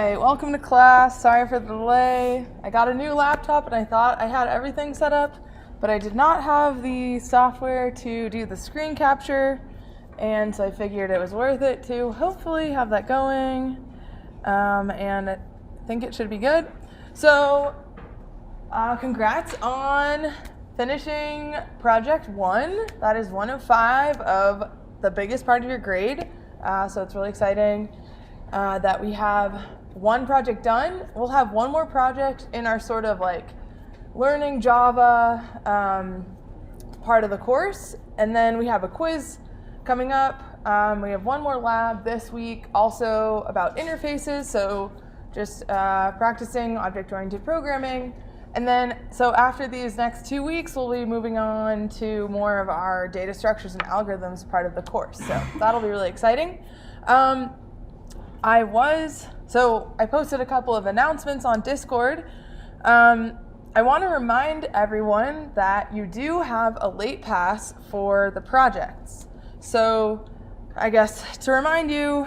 right, welcome to class. Sorry for the delay. I got a new laptop and I thought I had everything set up, but I did not have the software to do the screen capture, and so I figured it was worth it to hopefully have that going, and I think it should be good. So, congrats on finishing Project 1. That is 1 of 5 of the biggest part of your grade, so it's really exciting. That we have one project done. We'll have one more project in our sort of like learning Java part of the course, and then we have a quiz coming up. We have one more lab this week also about interfaces, so just practicing object-oriented programming. And then, so after these next 2 weeks, we'll be moving on to more of our data structures and algorithms part of the course. So that'll be really exciting. I posted a couple of announcements on Discord. I want to remind everyone that you do have a late pass for the projects. So I guess to remind you,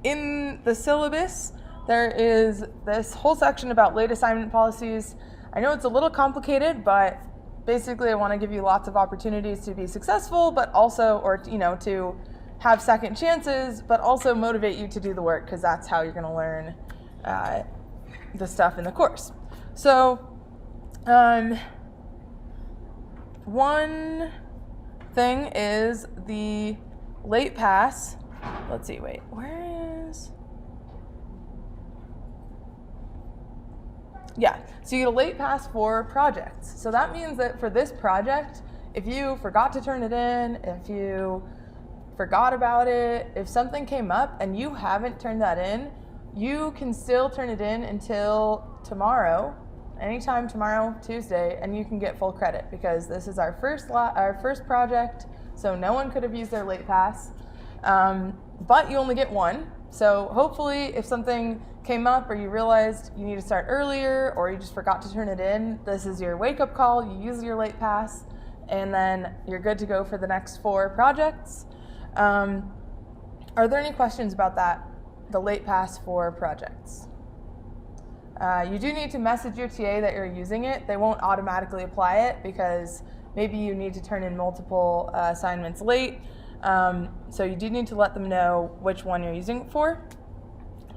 in the syllabus, there is this whole section about late assignment policies. I know it's a little complicated, but basically I want to give you lots of opportunities to be successful, but also, to have second chances, but also motivate you to do the work, because that's how you're going to learn the stuff in the course. So, one thing is the late pass. Let's see, wait, where is... Yeah, so you get a late pass for projects. So that means that for this project, if you forgot to turn it in, if you forgot about it, if something came up and you haven't turned that in, you can still turn it in until tomorrow, anytime tomorrow, Tuesday, and you can get full credit because this is our first project, so no one could have used their late pass, but you only get one. So hopefully if something came up or you realized you need to start earlier or you just forgot to turn it in, this is your wake-up call, you use your late pass, and then you're good to go for the next 4 projects. Are there any questions about that, the late pass for projects? You do need to message your TA that you're using it. They won't automatically apply it because maybe you need to turn in multiple assignments late. So you do need to let them know which one you're using it for.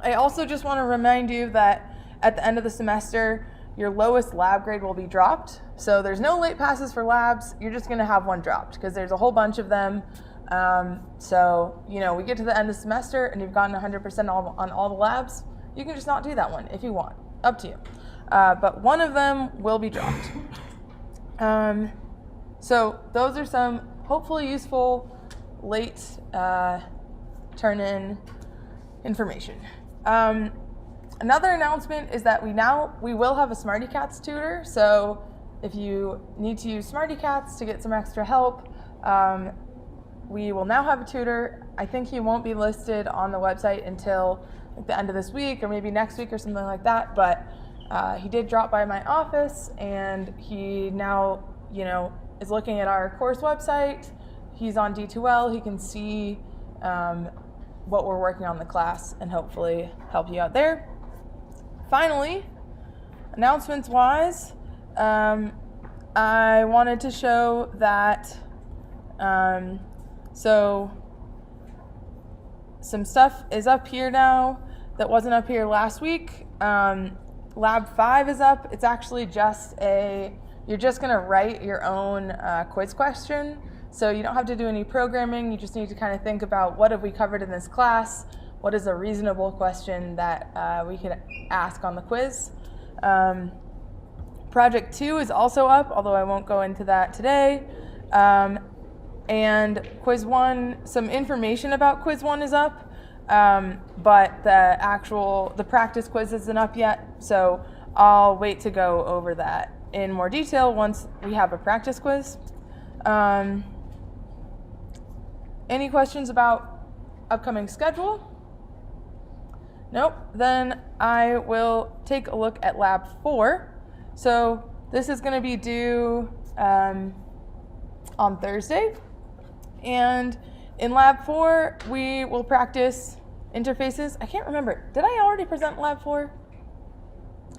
I also just want to remind you that at the end of the semester, your lowest lab grade will be dropped. So there's no late passes for labs. You're just going to have one dropped because there's a whole bunch of them. So, we get to the end of the semester and you've gotten 100% on all the labs. You can just not do that one if you want. Up to you. But one of them will be dropped. So those are some hopefully useful late turn-in information. Another announcement is that we will have a SmartyCats tutor. So if you need to use SmartyCats to get some extra help, we will now have a tutor. I think he won't be listed on the website until the end of this week or maybe next week or something like that, but he did drop by my office and he now, is looking at our course website. He's on D2L. He can see what we're working on in the class and hopefully help you out there. Finally, announcements-wise, I wanted to show that so some stuff is up here now that wasn't up here last week. Lab 5 is up. It's actually you're just going to write your own quiz question. So you don't have to do any programming. You just need to kind of think about what have we covered in this class? What is a reasonable question that we could ask on the quiz? Project 2 is also up, although I won't go into that today. And Quiz 1, some information about Quiz 1 is up, but the practice quiz isn't up yet, so I'll wait to go over that in more detail once we have a practice quiz. Any questions about upcoming schedule? Nope. Then I will take a look at Lab 4. So this is going to be due on Thursday. And in Lab 4, we will practice interfaces. I can't remember. Did I already present Lab 4?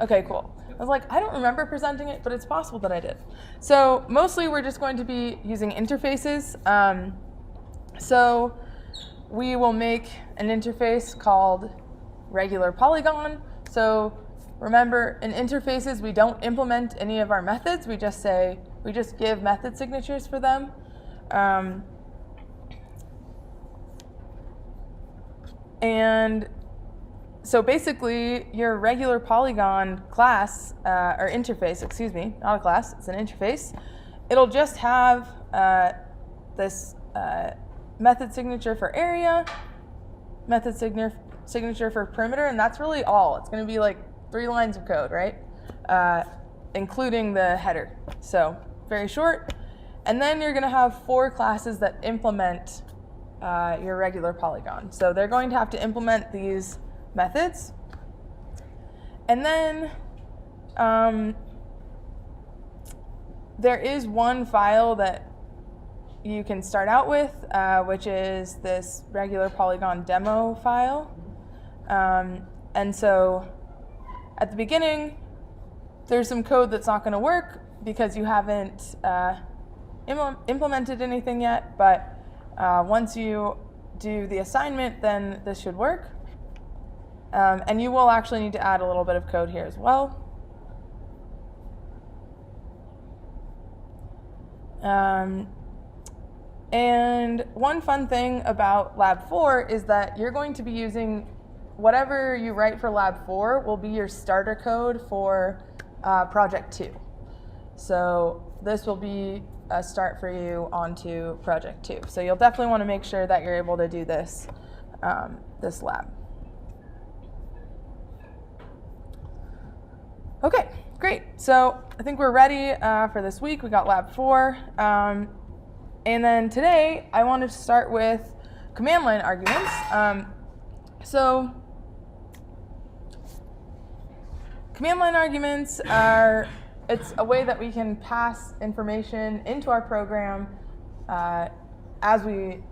Okay, cool. I was like, I don't remember presenting it, but it's possible that I did. So mostly we're just going to be using interfaces. So we will make an interface called regular polygon. So remember, in interfaces, we don't implement any of our methods. We just give method signatures for them. And so basically, your regular polygon class, or interface, excuse me, not a class, it's an interface. It'll just have this method signature for area, method signature for perimeter, and that's really all. It's going to be like 3 lines of code, right? Including the header. So very short. And then you're going to have 4 classes that implement your regular polygon. So they're going to have to implement these methods. And then there is one file that you can start out with, which is this regular polygon demo file. And so at the beginning, there's some code that's not going to work because you haven't implemented anything yet, but once you do the assignment, then this should work. And you will actually need to add a little bit of code here as well. And one fun thing about Lab 4 is that you're going to be using whatever you write for Lab 4 will be your starter code for Project 2. So this will be a start for you onto Project 2. So you'll definitely want to make sure that you're able to do this, this lab. Okay, great. So I think we're ready for this week. We got Lab 4. And then today, I wanted to start with command line arguments. So command line arguments it's a way that we can pass information into our program as we,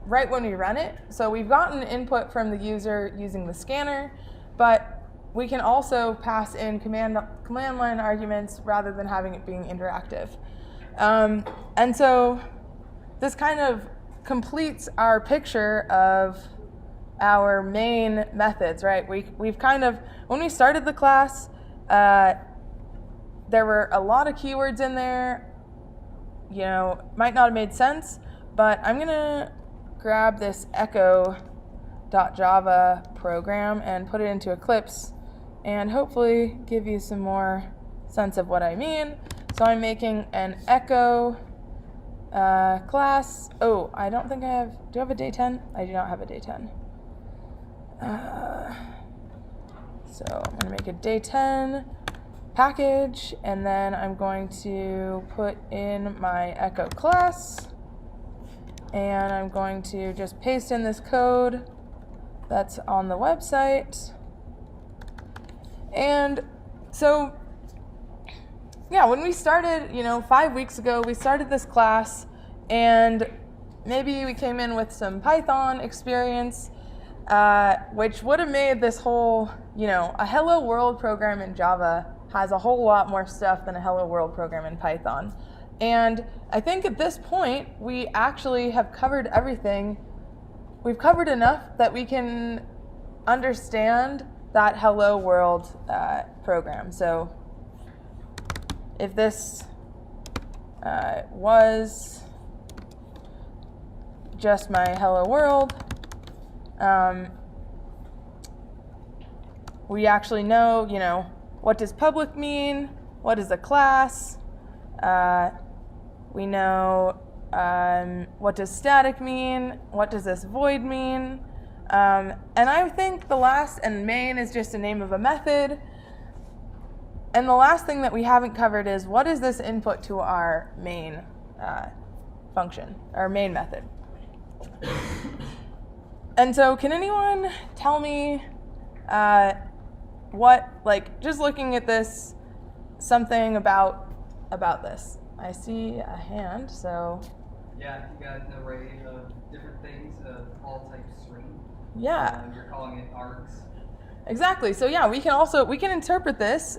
right when we run it. So we've gotten input from the user using the scanner, but we can also pass in command line arguments rather than having it being interactive. And so this kind of completes our picture of our main methods, right? We've kind of, when we started the class, there were a lot of keywords in there, might not have made sense, but I'm going to grab this echo.java program and put it into Eclipse and hopefully give you some more sense of what I mean. So I'm making an echo class. Oh, I don't think I have, do I have a day 10? I do not have a day 10. So I'm going to make a day 10 package, and then I'm going to put in my echo class, and I'm going to just paste in this code that's on the website. And so yeah, when we started, 5 weeks ago, we started this class, and maybe we came in with some Python experience, which would have made this whole, a hello world program in Java has a whole lot more stuff than a hello world program in Python. And I think at this point, we actually have covered everything. We've covered enough that we can understand that hello world program. So if this was just my hello world, we actually know, what does public mean? What is a class? We know what does static mean? What does this void mean? And I think the last, and main is just a name of a method. And the last thing that we haven't covered is what is this input to our main function, our main method. And so can anyone tell me just looking at this, something about this? I see a hand, so Yeah, you got an array of different things, all types of string. Yeah. You're calling it args. Exactly. So yeah, we can interpret this.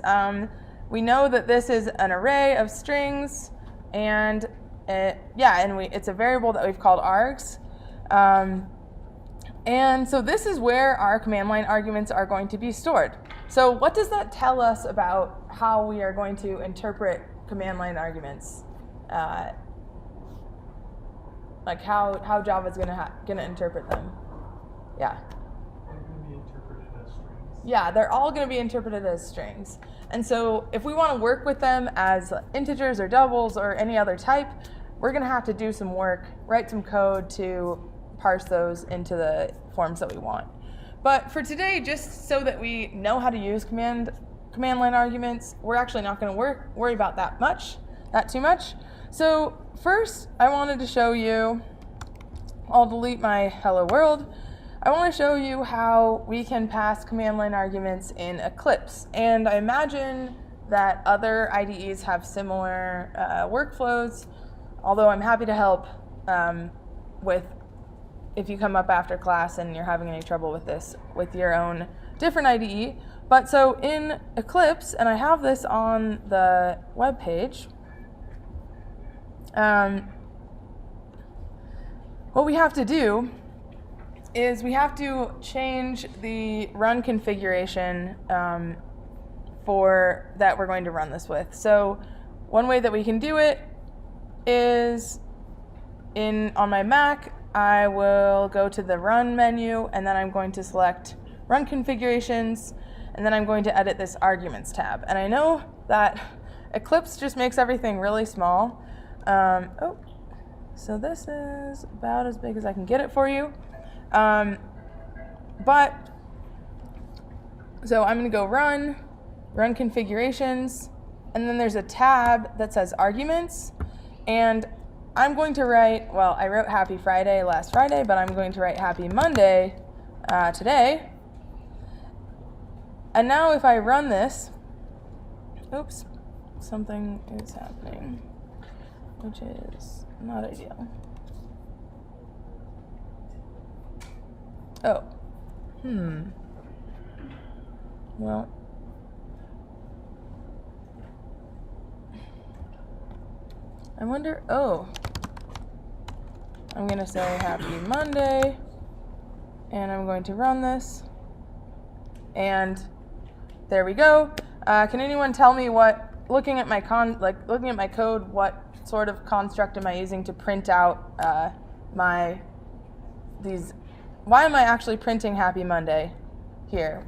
We know that this is an array of strings, and it's a variable that we've called args. And so this is where our command line arguments are going to be stored. So what does that tell us about how we are going to interpret command line arguments? Like how Java is gonna interpret them? Yeah. They're going to be interpreted as strings. Yeah, they're all going to be interpreted as strings. And so if we want to work with them as integers or doubles or any other type, we're going to have to do some work, write some code to parse those into the forms that we want. But for today, just so that we know how to use command line arguments, we're actually not going to worry about that too much. So first, I wanted to show you, I'll delete my hello world. I want to show you how we can pass command line arguments in Eclipse. And I imagine that other IDEs have similar workflows, although I'm happy to help if you come up after class and you're having any trouble with this with your own different IDE. But so in Eclipse, and I have this on the web page, what we have to do is we have to change the run configuration for that we're going to run this with. So one way that we can do it is on my Mac, I will go to the Run menu, and then I'm going to select Run Configurations, and then I'm going to edit this Arguments tab. And I know that Eclipse just makes everything really small. So this is about as big as I can get it for you. So I'm going to go Run Configurations, and then there's a tab that says Arguments, and I'm going to write, well, I wrote Happy Friday last Friday, but I'm going to write Happy Monday today. And now if I run this, oops, something is happening, which is not ideal. Oh. Well. I wonder, I'm going to say Happy Monday, and I'm going to run this, and there we go. Can anyone tell me looking at my code, what sort of construct am I using to print out why am I actually printing Happy Monday here?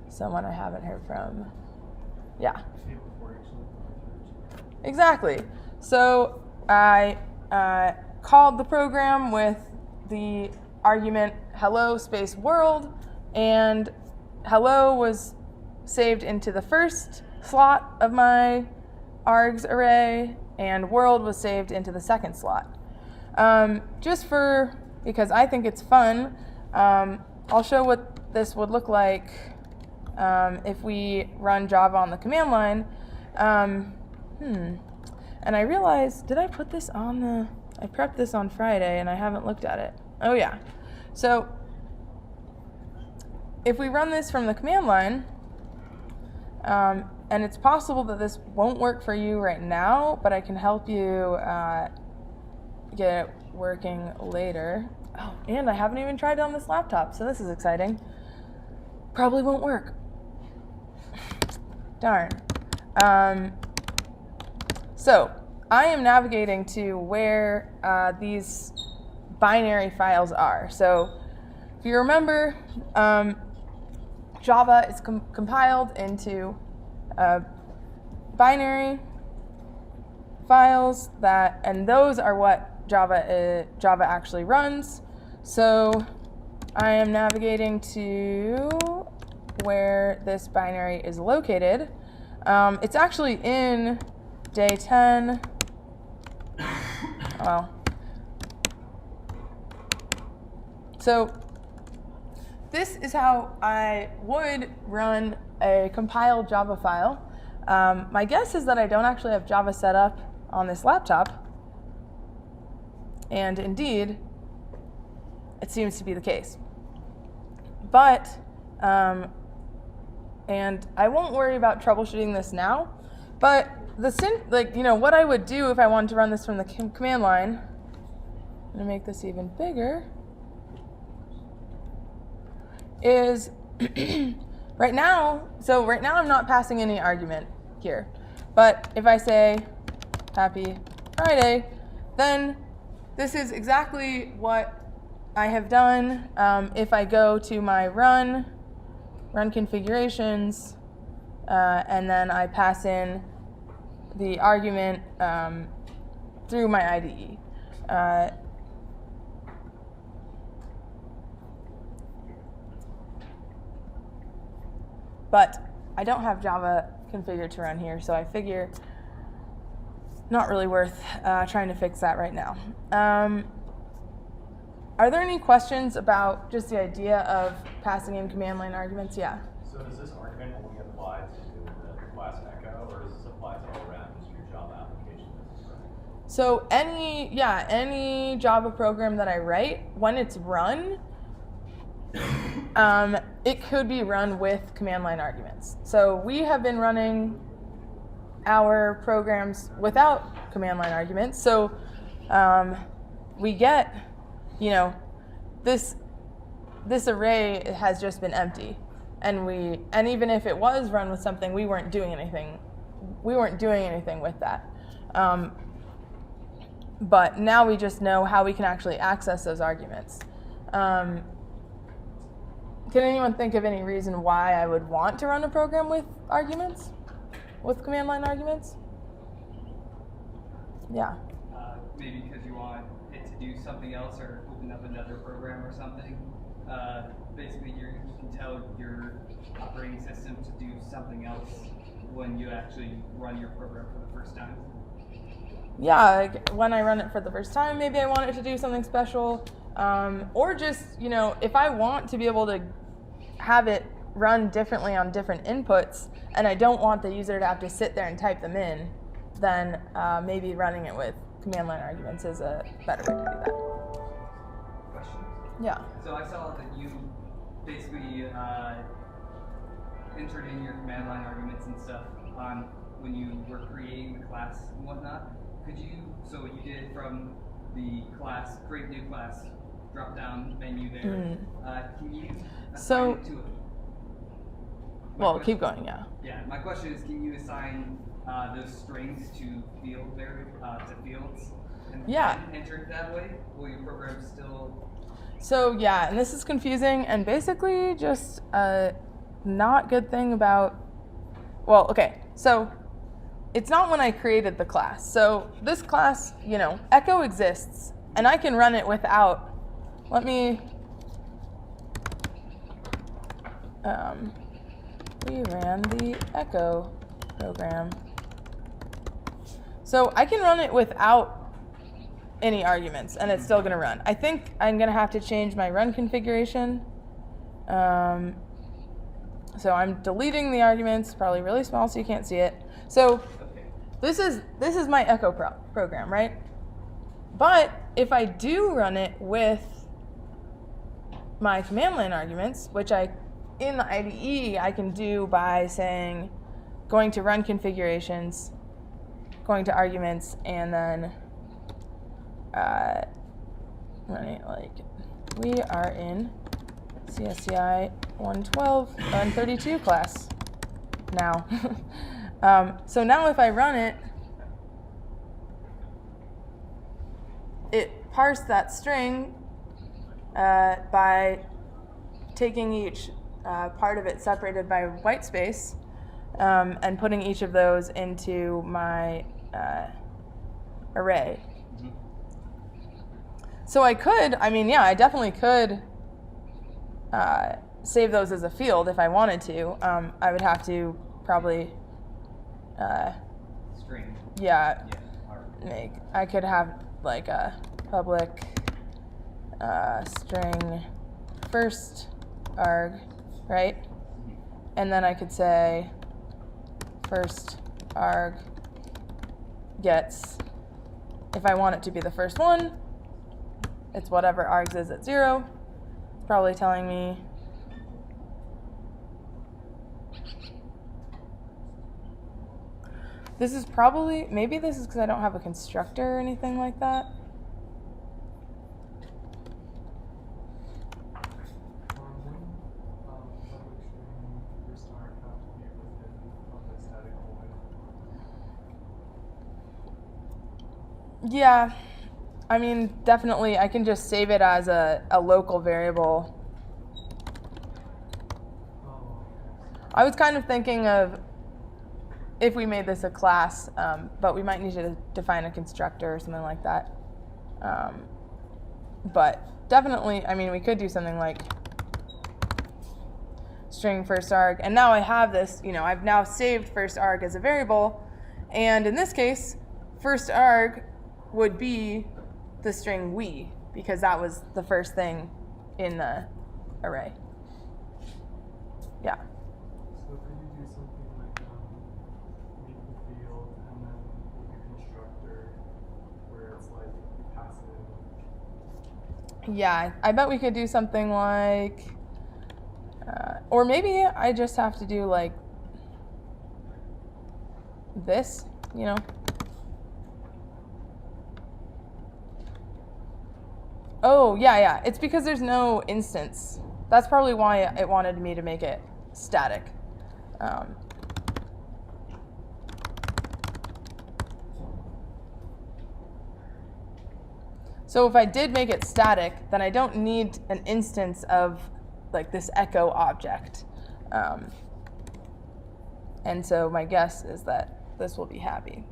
Someone I haven't heard from. Yeah. Exactly. So I called the program with the argument hello space world, and hello was saved into the first slot of my args array, and world was saved into the second slot. Because I think it's fun, I'll show what this would look like if we run Java on the command line. And I realized, did I put this on I prepped this on Friday and I haven't looked at it. Oh yeah. So if we run this from the command line, and it's possible that this won't work for you right now, but I can help you get it working later. Oh, and I haven't even tried it on this laptop, so this is exciting. Probably won't work. Darn. So I am navigating to where these binary files are. So if you remember, Java is compiled into binary files and those are what Java actually runs. So I am navigating to where this binary is located. It's actually in day 10. Well, so this is how I would run a compiled Java file. My guess is that I don't actually have Java set up on this laptop. And indeed, it seems to be the case. But, and I won't worry about troubleshooting this now, but what I would do if I wanted to run this from the command line, I'm going to make this even bigger, is right now I'm not passing any argument here. But if I say Happy Friday, then this is exactly what I have done. If I go to my run configurations, and then I pass in the argument through my IDE. But I don't have Java configured to run here, so I figure not really worth trying to fix that right now. Are there any questions about just the idea of passing in command line arguments? Yeah. So does this argument only apply to the class Echo, or does this apply to all around just your Java application? So any Java program that I write, when it's run, it could be run with command line arguments. So we have been running our programs without command line arguments. So we get, this array has just been empty, and even if it was run with something, we weren't doing anything with that. But now we just know how we can actually access those arguments. Can anyone think of any reason why I would want to run a program with arguments? With command line arguments? Yeah. Maybe because you want it to do something else or open up another program or something. Basically, you can tell your operating system to do something else when you actually run your program for the first time. Yeah, like when I run it for the first time, maybe I want it to do something special. Or just, if I want to be able to have it run differently on different inputs, and I don't want the user to have to sit there and type them in, then maybe running it with command line arguments is a better way to do that. Question? Yeah. So I saw that you basically entered in your command line arguments and stuff on when you were creating the class and whatnot. So what you did from the class, create new class, drop down menu there, can you assign it to it? Well, keep going, yeah. Yeah, my question is, can you assign those strings to fields and enter it that way? Will your program still? So yeah, and this is confusing and basically just a not good thing about, well, okay, so it's not when I created the class. So this class, Echo exists, and I can run it without, we ran the Echo program. So I can run it without any arguments, and it's still going to run. I think I'm going to have to change my run configuration. So I'm deleting the arguments, probably really small so you can't see it. So this is my Echo program, right? But if I do run it with my command line arguments, which in the IDE I can do by saying, going to run configurations, going to arguments, and then running we are in CSCI 112 class now. So now if I run it, it parsed that string by taking each part of it separated by white space and putting each of those into my array. So I definitely could save those as a field if I wanted to. I would have to probably String. Yeah. I could have like a public string first arg, right? And then I could say first arg gets, if I want it to be the first one, it's whatever args is at 0. It's probably telling me this is probably, maybe this is because I don't have a constructor or anything like that. Wouldn't public string first arg have to be within of the static void? Yeah, I mean, definitely I can just save it as a local variable. Oh, I was kind of thinking of if we made this a class, but we might need to define a constructor or something like that. But definitely, I mean, we could do something like string first arg, and now I have this, I've now saved first arg as a variable, and in this case, first arg would be the string we, because that was the first thing in the array. Yeah. so could you do something like make the field and then make a constructor where it's like passive? Yeah, I bet we could do something like, or maybe I just have to do like this, Oh, yeah, it's because there's no instance. That's probably why it wanted me to make it static. So if I did make it static, then I don't need an instance of like this echo object. And so my guess is that this will be happy.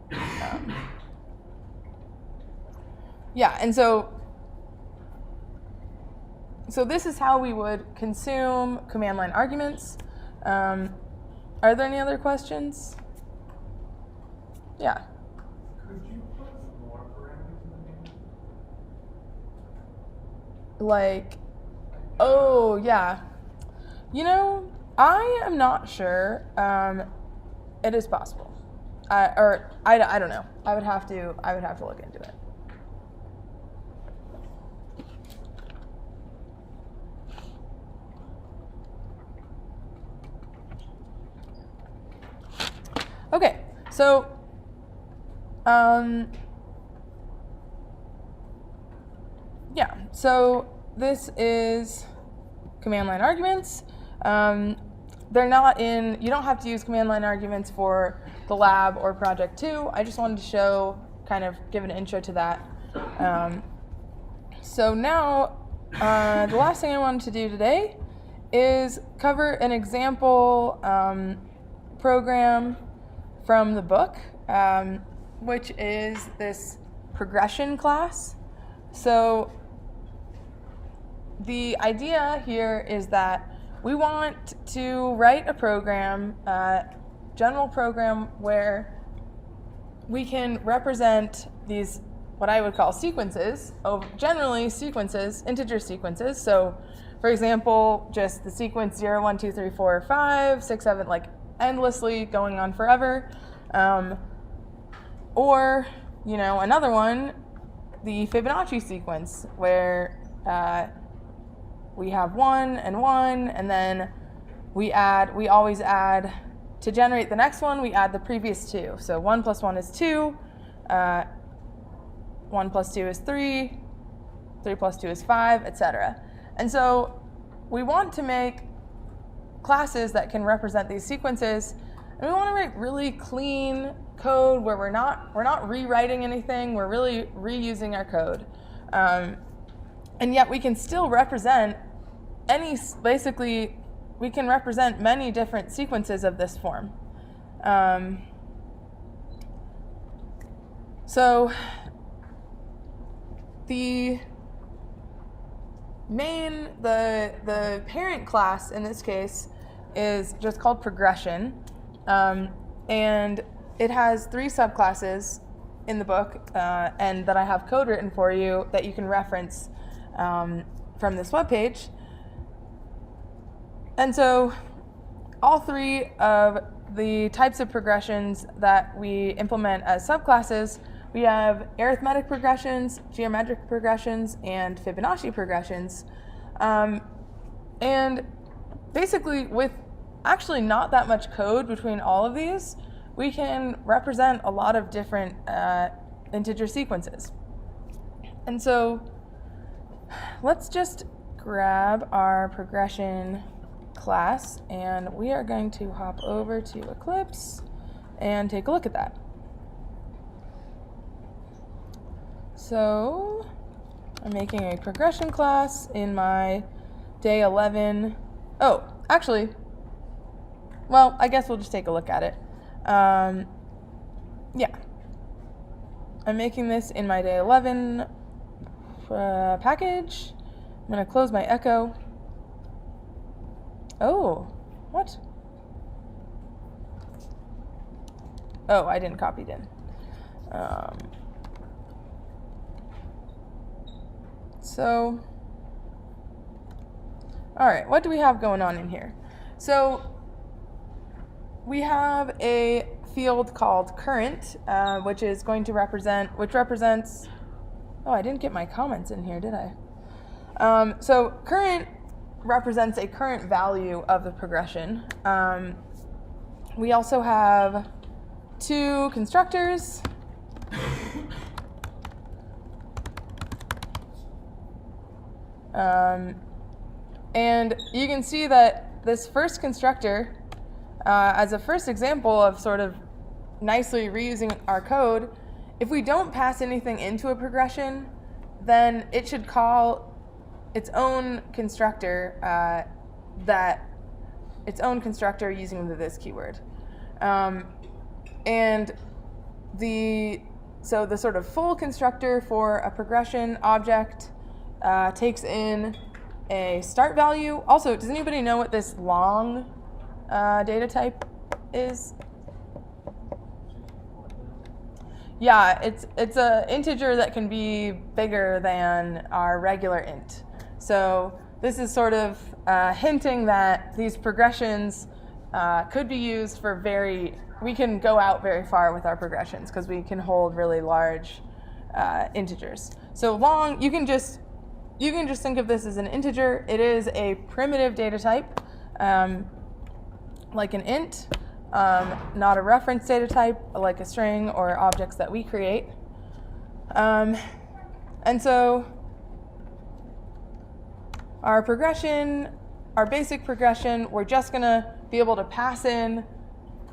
Yeah, and so this is how we would consume command line arguments. Are there any other questions? Yeah. Could you put more parameters in the main? Like, oh, yeah. I am not sure. It is possible. I don't know. I would have to look into it. Okay, so yeah, so this is command line arguments. They're not in, you don't have to use command line arguments for the lab or project 2. I just wanted to show, kind of give an intro to that. So now, the last thing I wanted to do today is cover an example program from the book, which is this progression class. So the idea here is that we want to write a program, general program, where we can represent these, what I would call sequences, generally sequences, integer sequences. So for example, just the sequence 0, 1, 2, 3, 4, 5, 6, 7, like endlessly going on forever. Or, another one, the Fibonacci sequence, where we have 1 and 1, and then we always add, to generate the next one, we add the previous 2. So 1 plus 1 is 2, 1 plus 2 is 3, 3 plus 2 is 5, etc. And so we want to make classes that can represent these sequences, and we want to write really clean code where we're not rewriting anything, we're really reusing our code. And yet we can still represent we can represent many different sequences of this form. So the parent class in this case is just called progression, and it has 3 subclasses in the book, and that I have code written for you that you can reference from this webpage. And so all 3 of the types of progressions that we implement as subclasses, we have arithmetic progressions, geometric progressions, and Fibonacci progressions. And basically, with actually not that much code between all of these, we can represent a lot of different integer sequences. And so let's just grab our progression class, and we are going to hop over to Eclipse and take a look at that. So I'm making a progression class in my day 11. Oh, actually, well, I guess we'll just take a look at it. Yeah. I'm making this in my day 11 package. I'm going to close my echo. Oh, what? Oh, I didn't copy it in. So, all right, what do we have going on in here? So, we have a field called current, which represents, oh, I didn't get my comments in here, did I? So current represents a current value of the progression. We also have two constructors. And you can see that this first constructor, as a first example of sort of nicely reusing our code, if we don't pass anything into a progression, then it should call its own constructor using the this keyword. And the sort of full constructor for a progression object takes in a start value. Also, does anybody know what this long data type is? Yeah, it's an integer that can be bigger than our regular int. So this is sort of hinting that these progressions could be used for we can go out very far with our progressions because we can hold really large integers. So long, you can just think of this as an integer. It is a primitive data type, like an int. Not a reference data type like a string or objects that we create. And so our basic progression, we're just going to be able to pass in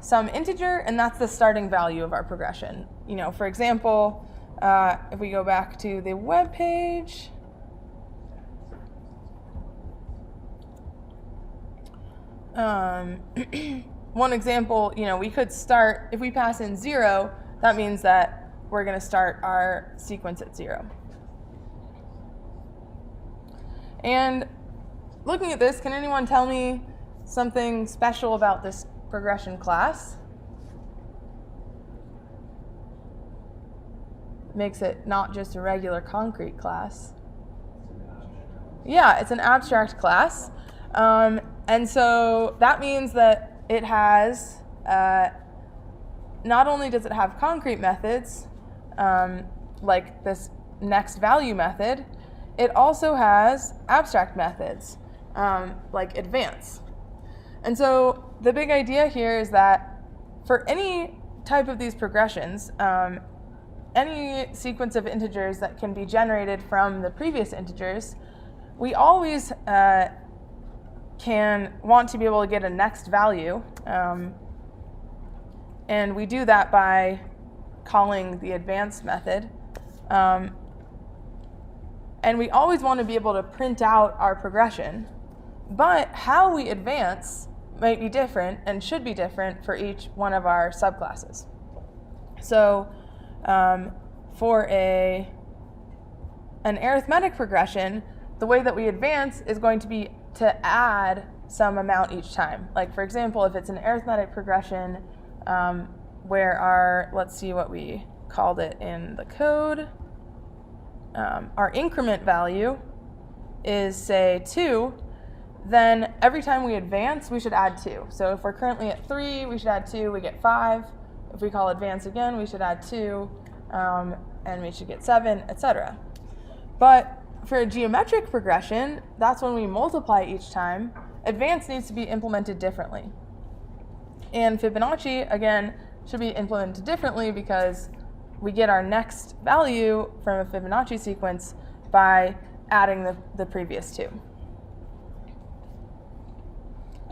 some integer, and that's the starting value of our progression. You know, for example, if we go back to the web page, one example, we could start, if we pass in 0, that means that we're going to start our sequence at 0. And looking at this, can anyone tell me something special about this progression class? Makes it not just a regular concrete class. Yeah, it's an abstract class. And so that means that it has, not only does it have concrete methods, like this next value method, it also has abstract methods, like advance. And so the big idea here is that for any type of these progressions, any sequence of integers that can be generated from the previous integers, we always can want to be able to get a next value, and we do that by calling the advance method. And we always want to be able to print out our progression, but how we advance might be different and should be different for each one of our subclasses. So for an arithmetic progression, the way that we advance is going to be to add some amount each time. Like, for example, if it's an arithmetic progression where let's see what we called it in the code. Our increment value is, say, 2, then every time we advance, we should add 2. So if we're currently at 3, we should add 2, we get 5. If we call advance again, we should add 2, and we should get 7, etc. But for a geometric progression, that's when we multiply each time. Advanced needs to be implemented differently. And Fibonacci, again, should be implemented differently because we get our next value from a Fibonacci sequence by adding the previous two.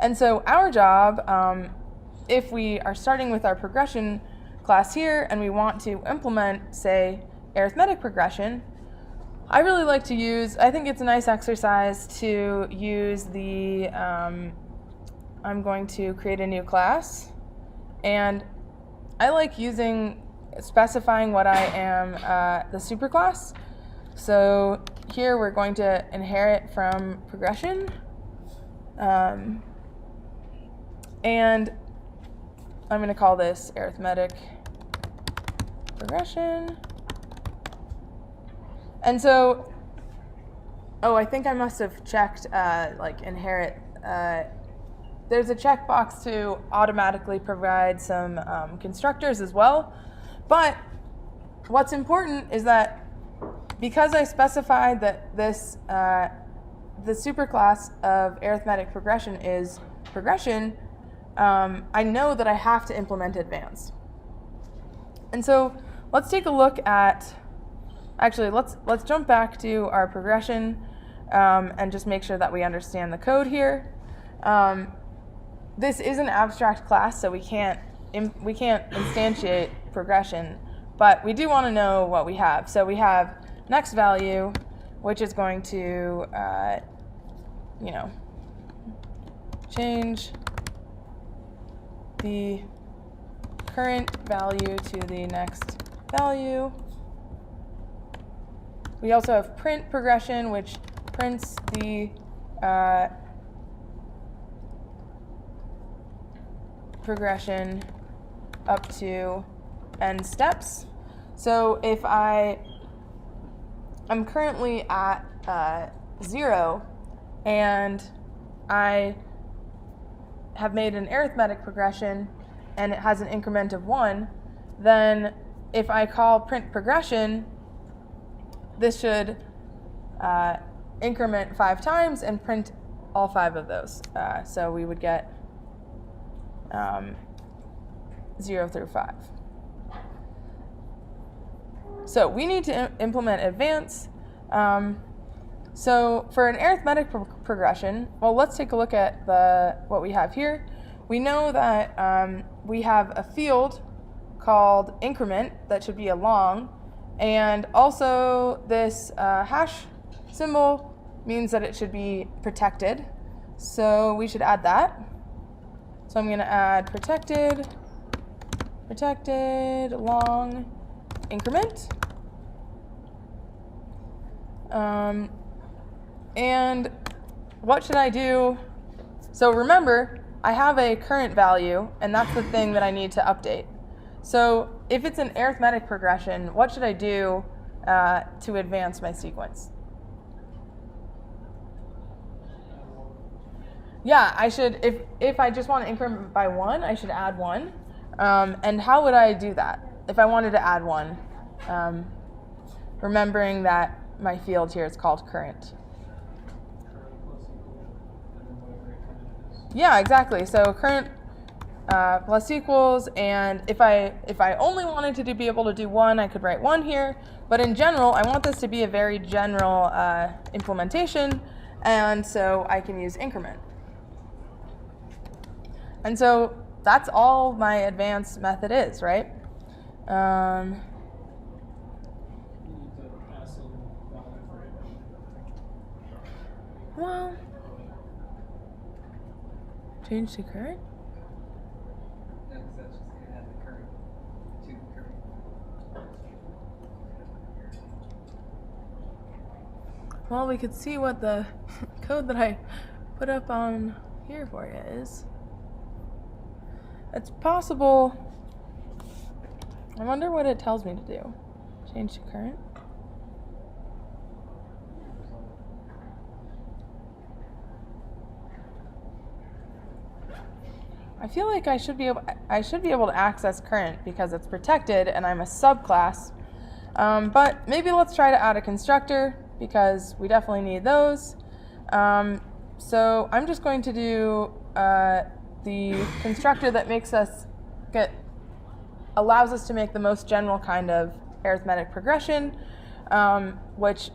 And so our job, if we are starting with our progression class here and we want to implement, say, arithmetic progression, I really like to use, I think it's a nice exercise to use the, I'm going to create a new class, and I like specifying what I am the superclass. So here we're going to inherit from progression, and I'm going to call this arithmetic progression. And so, I think I must have checked inherit. There's a checkbox to automatically provide some constructors as well. But what's important is that because I specified that this the superclass of arithmetic progression is progression, I know that I have to implement advanced. And so let's take a look at, actually let's jump back to our progression and just make sure that we understand the code here. This is an abstract class, so we can't instantiate progression, but we do want to know what we have. So we have next value, which is going to change the current value to the next value. We also have print progression, which prints the progression up to n steps. So if I'm currently at 0 and I have made an arithmetic progression and it has an increment of 1, then if I call print progression, this should increment 5 times and print all 5 of those. So we would get 0 through 5. So we need to implement advance. So for an arithmetic progression, well, let's take a look at what we have here. We know that we have a field called increment that should be a long, and also this hash symbol means that it should be protected. So we should add that. So I'm going to add protected long increment. And what should I do? So remember, I have a current value, and that's the thing that I need to update. So if it's an arithmetic progression, what should I do to advance my sequence? Yeah, I should, if I just want to increment by 1, I should add 1. And how would I do that if I wanted to add 1? Remembering that my field here is called current. Yeah, exactly. So current plus equals, and if I only wanted to be able to do 1, I could write 1 here. But in general, I want this to be a very general implementation, and so I can use increment. And so that's all my advanced method is, right? Well, change to current? No, because that's just going to add the current to the current. Well, we could see what the code that I put up on here for you is. It's possible. I wonder what it tells me to do. Change to current. I feel like I should be able to access current because it's protected and I'm a subclass. But maybe let's try to add a constructor because we definitely need those. So I'm just going to do the constructor that allows us to make the most general kind of arithmetic progression, which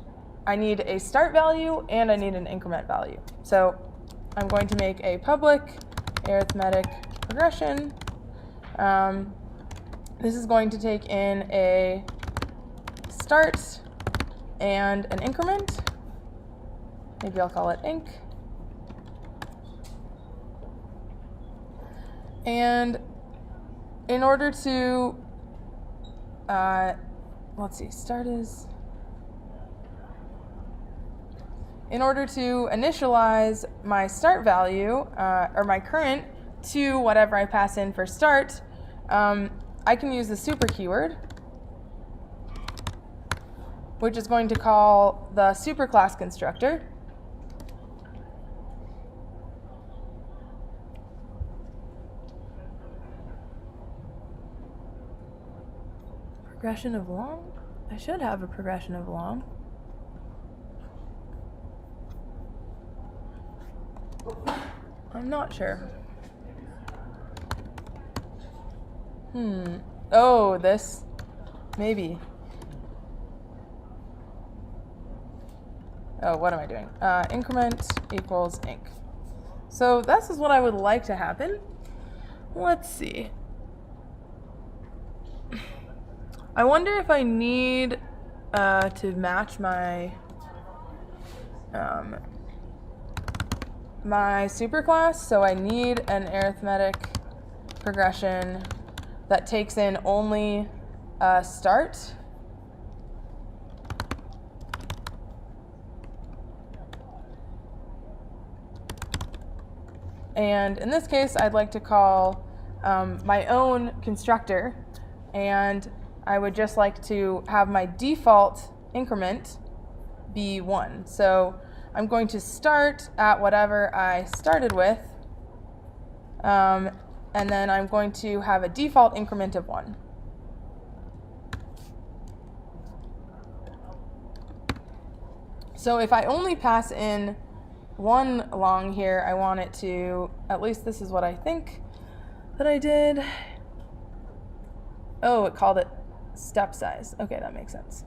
I need a start value and I need an increment value. So I'm going to make a public arithmetic progression. This is going to take in a start and an increment. Maybe I'll call it inc. And in order to, let's see, in order to initialize my start value, or my current, to whatever I pass in for start, I can use the super keyword, which is going to call the superclass constructor. Progression of long? I should have a progression of long. I'm not sure. Oh, this. Maybe. Oh, what am I doing? Increment equals inc. So this is what I would like to happen. Let's see. I wonder if I need to match my my superclass. So I need an arithmetic progression that takes in only start. And in this case, I'd like to call my own constructor, and I would just like to have my default increment be 1. So I'm going to start at whatever I started with, and then I'm going to have a default increment of 1. So if I only pass in 1 long here, I want it to, at least this is what I think that I did. Oh, it called it step size. Okay, that makes sense.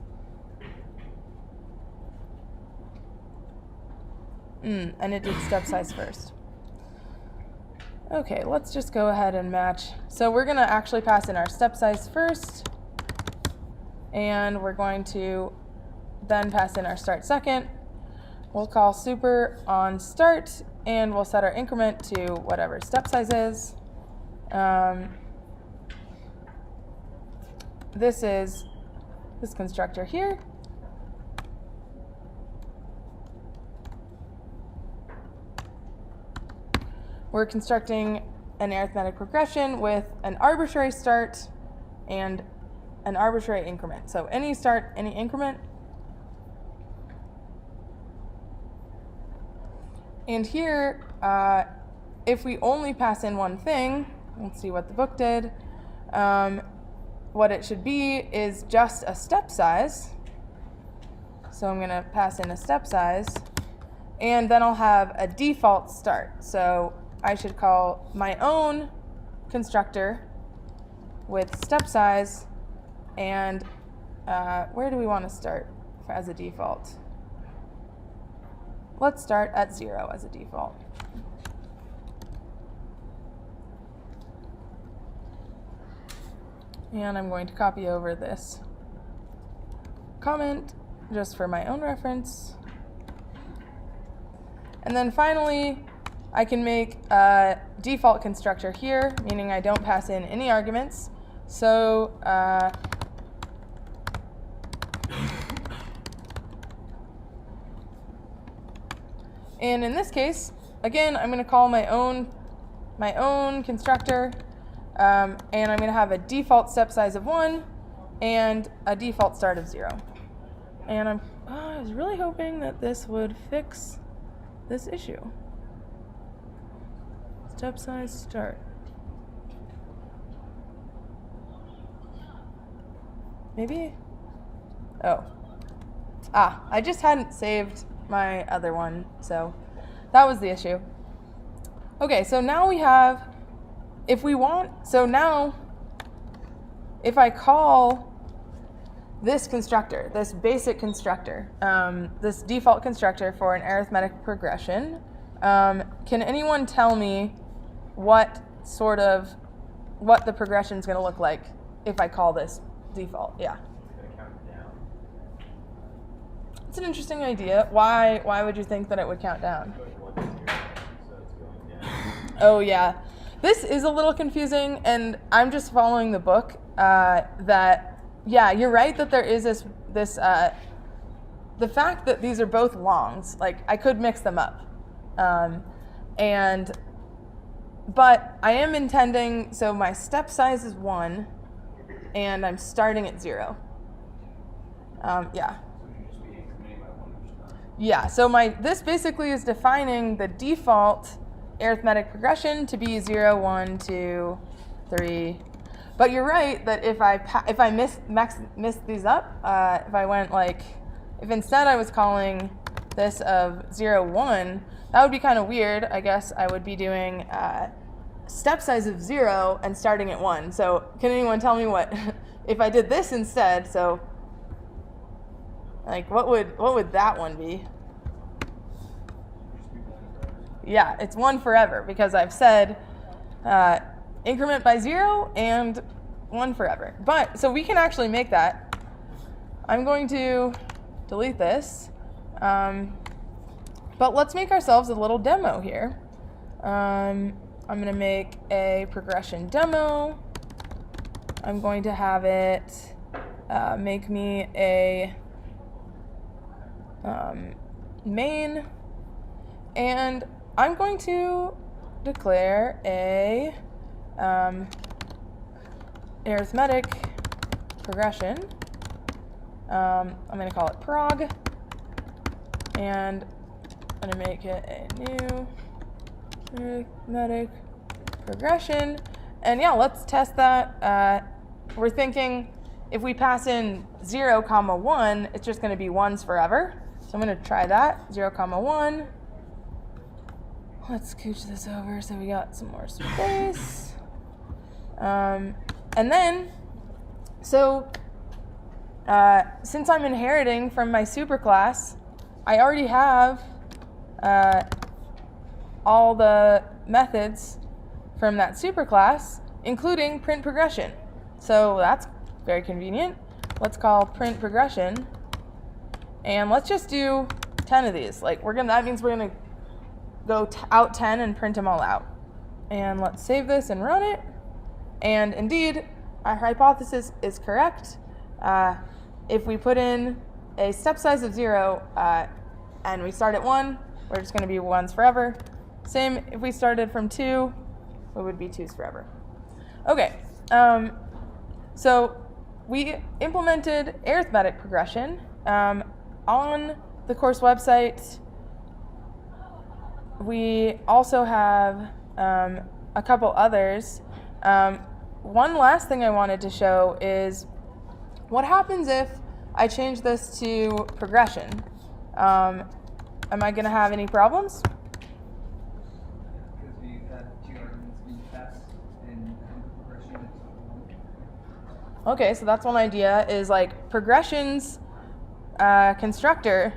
And it did step size first. Okay, let's just go ahead and match. So we're going to actually pass in our step size first, and we're going to then pass in our start second. We'll call super on start, and we'll set our increment to whatever step size is. This is this constructor here. We're constructing an arithmetic progression with an arbitrary start and an arbitrary increment. So any start, any increment. And here, if we only pass in one thing, let's see what the book did. What it should be is just a step size. So I'm going to pass in a step size, and then I'll have a default start. So I should call my own constructor with step size, and where do we want to start as a default? Let's start at 0 as a default. And I'm going to copy over this comment just for my own reference. And then finally, I can make a default constructor here, meaning I don't pass in any arguments. So and in this case, again, I'm going to call my own constructor, and I'm going to have a default step size of 1 and a default start of 0. And I was really hoping that this would fix this issue. Step size start. Maybe Oh. I just hadn't saved my other one, so that was the issue. Okay, so now we have, if I call this constructor, this basic constructor, this default constructor for an arithmetic progression, can anyone tell me what the progression is going to look like if I call this default? Yeah. It's gonna count down. It's an interesting idea. Why would you think that it would count down? Going 1 to 0, so it's going down. Oh yeah, this is a little confusing, and I'm just following the book. You're right that there is this the fact that these are both longs. Like I could mix them up, but I am intending. So my step size is 1, and I'm starting at 0. Yeah. So you just be incrementing by 1 each time. Yeah, so this basically is defining the default arithmetic progression to be 0, 1, 2, 3. But you're right that if I miss these up, if I went if instead I was calling this of 0, 1, that would be kind of weird. I guess I would be doing step size of 0 and starting at 1. So can anyone tell me what, if I did this instead, so what would that one be? Yeah, it's 1 forever because I've said increment by 0 and 1 forever. But so we can actually make that. I'm going to delete this. But let's make ourselves a little demo here. I'm going to make a progression demo. I'm going to have it make me a main, and I'm going to declare a arithmetic progression. I'm going to call it prog, and I'm going to make it a new arithmetic progression. And yeah, let's test that. We're thinking if we pass in 0, 1, it's just going to be 1s forever. So I'm going to try that, 0, 1. Let's scooch this over so we got some more space. And then, since I'm inheriting from my superclass, I already have all the methods from that superclass, including print progression. So that's very convenient. Let's call print progression, and let's just do 10 of these. That means we're gonna go out 10 and print them all out. And let's save this and run it. And indeed, our hypothesis is correct. If we put in a step size of 0 and we start at 1, we're just going to be 1s forever. Same if we started from 2, it would be 2s forever. Okay, so we implemented arithmetic progression on the course website. We also have a couple others. One last thing I wanted to show is what happens if I change this to progression. Am I going to have any problems? Because we had 2 arguments being passed in progression. Okay, so that's one idea, is progression's constructor,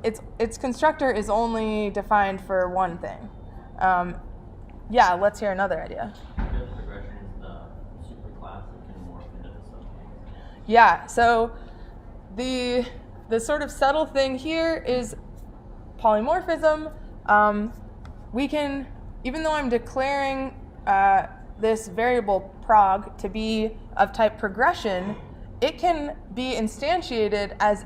its constructor is only defined for one thing. Yeah, let's hear another idea. Because progression is the superclass that can morph into the subclass. Yeah, so the sort of subtle thing here is polymorphism. We can, even though I'm declaring this variable prog to be of type progression, it can be instantiated as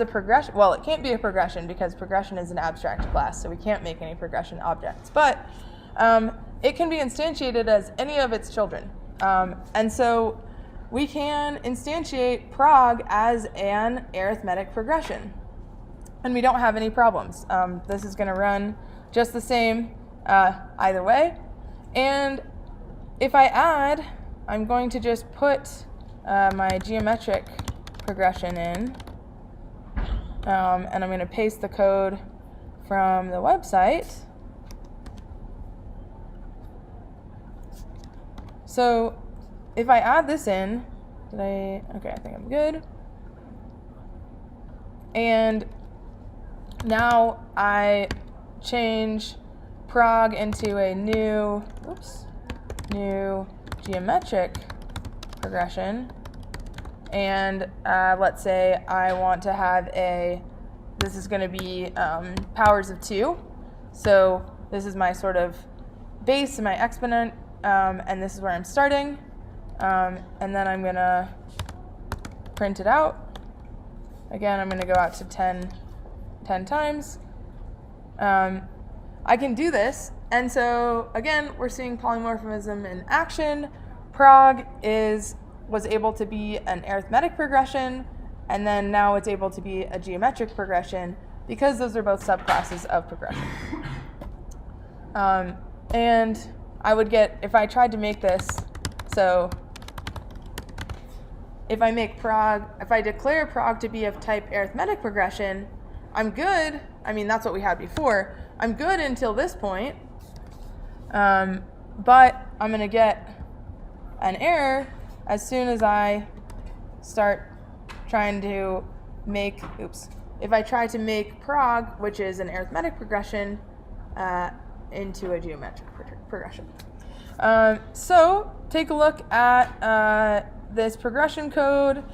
a progression. Well, it can't be a progression because progression is an abstract class, so we can't make any progression objects. But it can be instantiated as any of its children. And so we can instantiate prog as an arithmetic progression. And we don't have any problems. This is going to run just the same either way. And if I add, I'm going to just put my geometric progression in. And I'm going to paste the code from the website. So if I add this in, okay, I think I'm good. And now I change prog into a new geometric progression. And let's say I want to have this is going to be powers of 2. So this is my sort of base and my exponent, and this is where I'm starting. And then I'm going to print it out. Again, I'm going to go out to 10 times. I can do this. And so, again, we're seeing polymorphism in action. Prog was able to be an arithmetic progression, and then now it's able to be a geometric progression because those are both subclasses of progression. And I would get, if I tried to make this, so if I declare prog to be of type arithmetic progression, I'm good. I mean, that's what we had before. I'm good until this point, but I'm going to get an error as soon as I start trying to make, if I try to make prog, which is an arithmetic progression, into a geometric progression. So take a look at this progression code.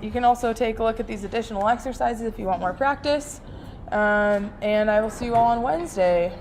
You can also take a look at these additional exercises if you want more practice. And I will see you all on Wednesday.